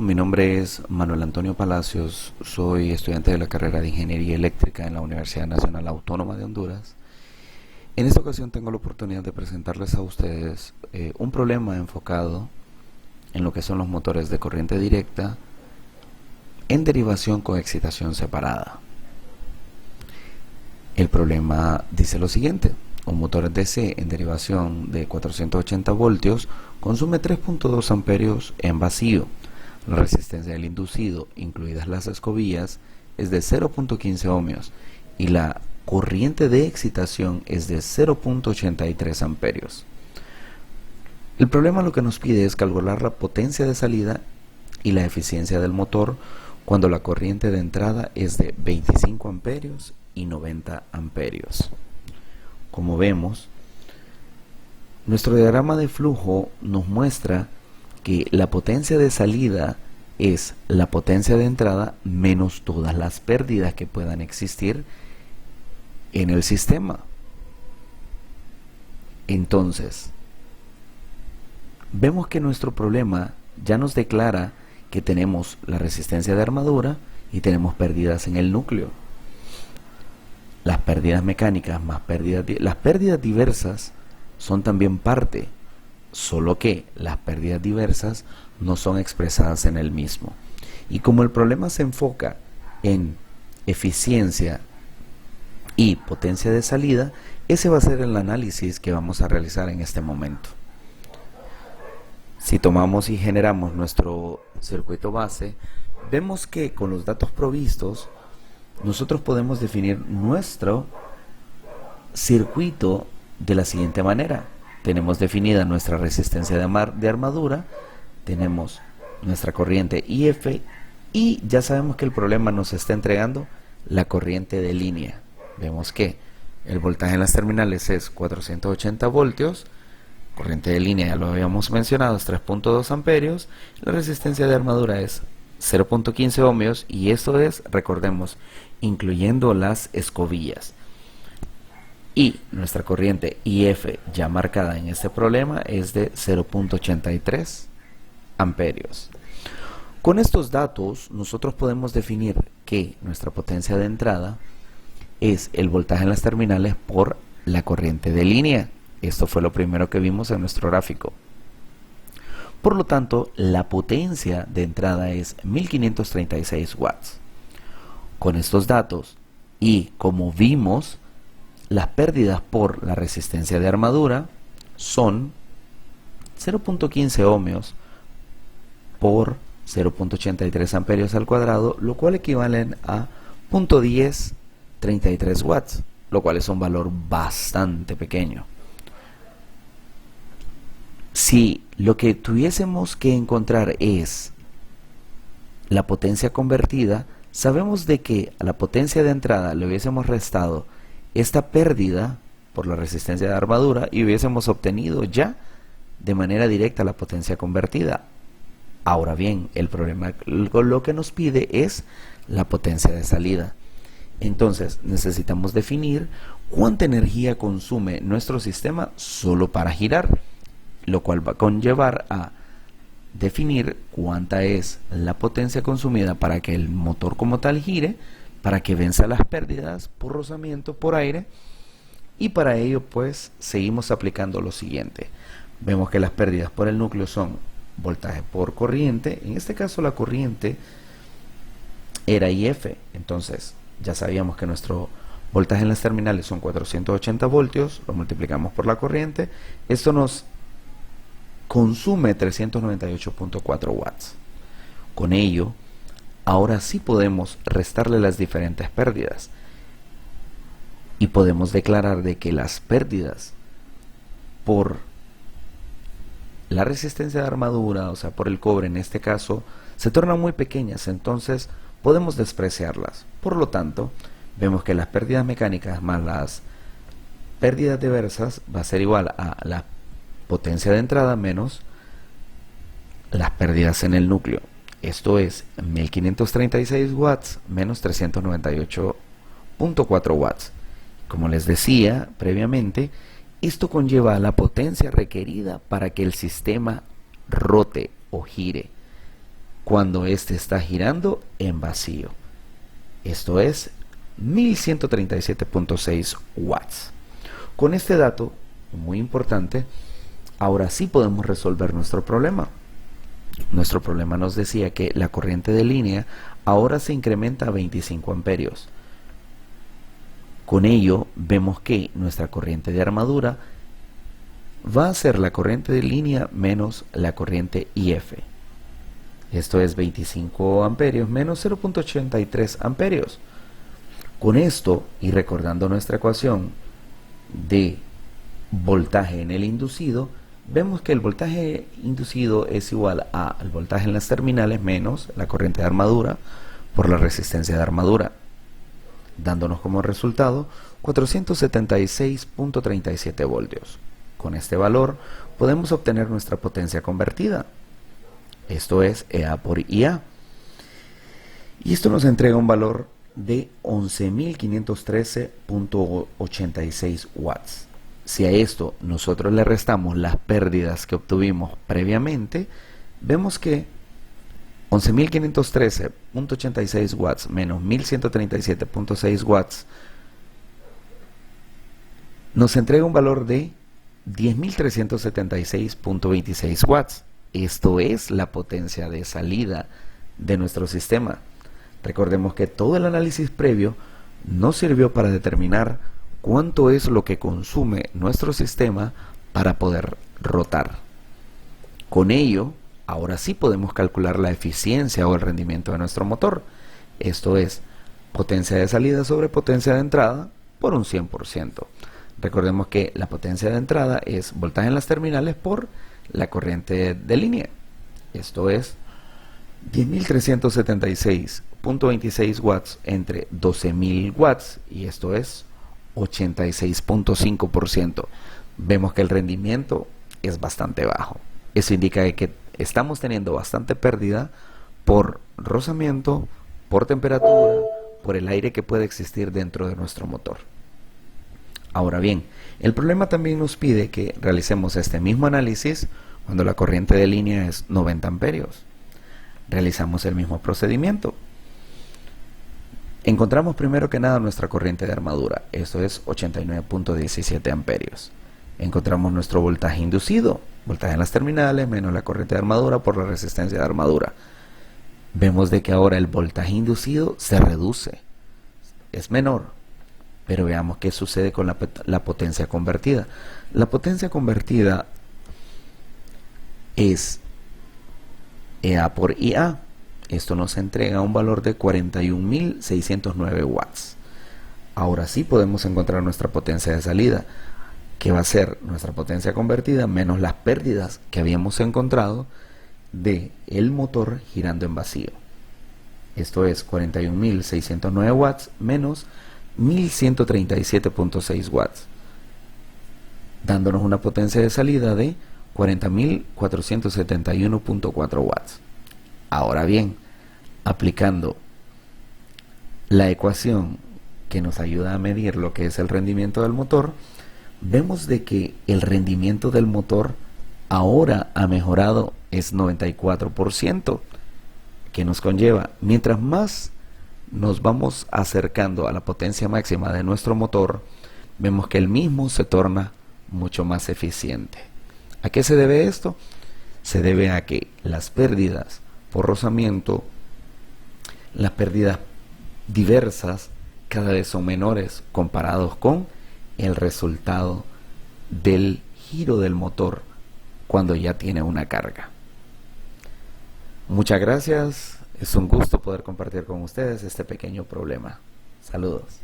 mi nombre es Manuel Antonio Palacios, soy estudiante de la carrera de Ingeniería Eléctrica en la Universidad Nacional Autónoma de Honduras. En esta ocasión tengo la oportunidad de presentarles a ustedes un problema enfocado en lo que son los motores de corriente directa en derivación con excitación separada. El problema dice lo siguiente: un motor DC en derivación de 480 voltios consume 3.2 amperios en vacío. La resistencia del inducido, incluidas las escobillas, es de 0.15 ohmios y la corriente de excitación es de 0.83 amperios. El problema lo que nos pide es calcular la potencia de salida y la eficiencia del motor cuando la corriente de entrada es de 25 amperios y 90 amperios. Como vemos, nuestro diagrama de flujo nos muestra que la potencia de salida es la potencia de entrada menos todas las pérdidas que puedan existir en el sistema. Entonces, vemos que nuestro problema ya nos declara que tenemos la resistencia de armadura y tenemos pérdidas en el núcleo. Las pérdidas mecánicas más las pérdidas diversas son también parte, solo que las pérdidas diversas no son expresadas en el mismo. Y como el problema se enfoca en eficiencia y potencia de salida, ese va a ser el análisis que vamos a realizar en este momento. Si tomamos y generamos nuestro circuito base, vemos que con los datos provistos nosotros podemos definir nuestro circuito de la siguiente manera. Tenemos definida nuestra resistencia de armadura, tenemos nuestra corriente IF y ya sabemos que el problema nos está entregando la corriente de línea. Vemos que el voltaje en las terminales es 480 voltios, corriente de línea ya lo habíamos mencionado, es 3.2 amperios, la resistencia de armadura es 0.15 ohmios y esto es, recordemos, incluyendo las escobillas. Y nuestra corriente IF ya marcada en este problema es de 0.83 amperios. Con estos datos nosotros podemos definir que nuestra potencia de entrada es el voltaje en las terminales por la corriente de línea. Esto fue lo primero que vimos en nuestro gráfico. Por lo tanto, la potencia de entrada es 1536 watts. Con estos datos y como vimos, las pérdidas por la resistencia de armadura son 0.15 ohmios por 0.83 amperios al cuadrado, lo cual equivalen a 0.1033 watts, lo cual es un valor bastante pequeño. Si lo que tuviésemos que encontrar es la potencia convertida, sabemos de que a la potencia de entrada le hubiésemos restado esta pérdida por la resistencia de armadura y hubiésemos obtenido ya de manera directa la potencia convertida. Ahora bien, el problema lo que nos pide es la potencia de salida. Entonces necesitamos definir cuánta energía consume nuestro sistema solo para girar, lo cual va a conllevar a definir cuánta es la potencia consumida para que el motor como tal gire, para que venza las pérdidas por rozamiento por aire, y para ello pues seguimos aplicando lo siguiente. Vemos que las pérdidas por el núcleo son voltaje por corriente, en este caso la corriente era IF, entonces ya sabíamos que nuestro voltaje en las terminales son 480 voltios, lo multiplicamos por la corriente, esto nos consume 398.4 watts. Con ello, ahora sí podemos restarle las diferentes pérdidas y podemos declarar de que las pérdidas por la resistencia de armadura, o sea por el cobre en este caso, se tornan muy pequeñas, entonces podemos despreciarlas. Por lo tanto, vemos que las pérdidas mecánicas más las pérdidas diversas va a ser igual a la potencia de entrada menos las pérdidas en el núcleo. Esto es 1536 watts menos 398.4 watts. Como les decía previamente, esto conlleva la potencia requerida para que el sistema rote o gire. cuando éste está girando en vacío. Esto es 1137.6 watts. Con este dato, muy importante, ahora sí podemos resolver nuestro problema. Nuestro problema nos decía que la corriente de línea ahora se incrementa a 25 amperios. Con ello vemos que nuestra corriente de armadura va a ser la corriente de línea menos la corriente IF. Esto es 25 amperios menos 0.83 amperios. Con esto, y recordando nuestra ecuación de voltaje en el inducido, vemos que el voltaje inducido es igual al voltaje en las terminales menos la corriente de armadura por la resistencia de armadura, dándonos como resultado 476.37 voltios. Con este valor podemos obtener nuestra potencia convertida. Esto es EA por IA. Y esto nos entrega un valor de 11.513.86 watts. Si a esto nosotros le restamos las pérdidas que obtuvimos previamente, vemos que 11.513.86 watts menos 1.137.6 watts nos entrega un valor de 10.376.26 watts. Esto es la potencia de salida de nuestro sistema. Recordemos que todo el análisis previo nos sirvió para determinar cuánto es lo que consume nuestro sistema para poder rotar. Con ello, ahora sí podemos calcular la eficiencia o el rendimiento de nuestro motor. Esto es potencia de salida sobre potencia de entrada por un 100%. Recordemos que la potencia de entrada es voltaje en las terminales por la corriente de línea. Esto es 10.376.26 watts entre 12.000 watts y esto es 86.5%. Vemos que el rendimiento es bastante bajo. Eso indica que estamos teniendo bastante pérdida por rozamiento, por temperatura, por el aire que puede existir dentro de nuestro motor. Ahora bien, el problema también nos pide que realicemos este mismo análisis cuando la corriente de línea es 90 amperios. Realizamos el mismo procedimiento. Encontramos primero que nada nuestra corriente de armadura, esto es 89.17 amperios. Encontramos nuestro voltaje inducido, voltaje en las terminales menos la corriente de armadura por la resistencia de armadura. Vemos de que ahora el voltaje inducido se reduce, es menor. Pero veamos qué sucede con la potencia convertida. La potencia convertida es EA por IA. Esto nos entrega un valor de 41.609 watts. Ahora sí podemos encontrar nuestra potencia de salida, que va a ser nuestra potencia convertida menos las pérdidas que habíamos encontrado de el motor girando en vacío. Esto es 41.609 watts menos 1.137.6 watts, dándonos una potencia de salida de 40.471.4 watts. Ahora bien, aplicando la ecuación que nos ayuda a medir lo que es el rendimiento del motor, vemos de que el rendimiento del motor ahora ha mejorado, es 94%, que nos conlleva, mientras más nos vamos acercando a la potencia máxima de nuestro motor, vemos que el mismo se torna mucho más eficiente. ¿A qué se debe esto? Se debe a que las pérdidas por rozamiento, las pérdidas diversas, cada vez son menores comparados con el resultado del giro del motor cuando ya tiene una carga. Muchas gracias. Es un gusto poder compartir con ustedes este pequeño problema. Saludos.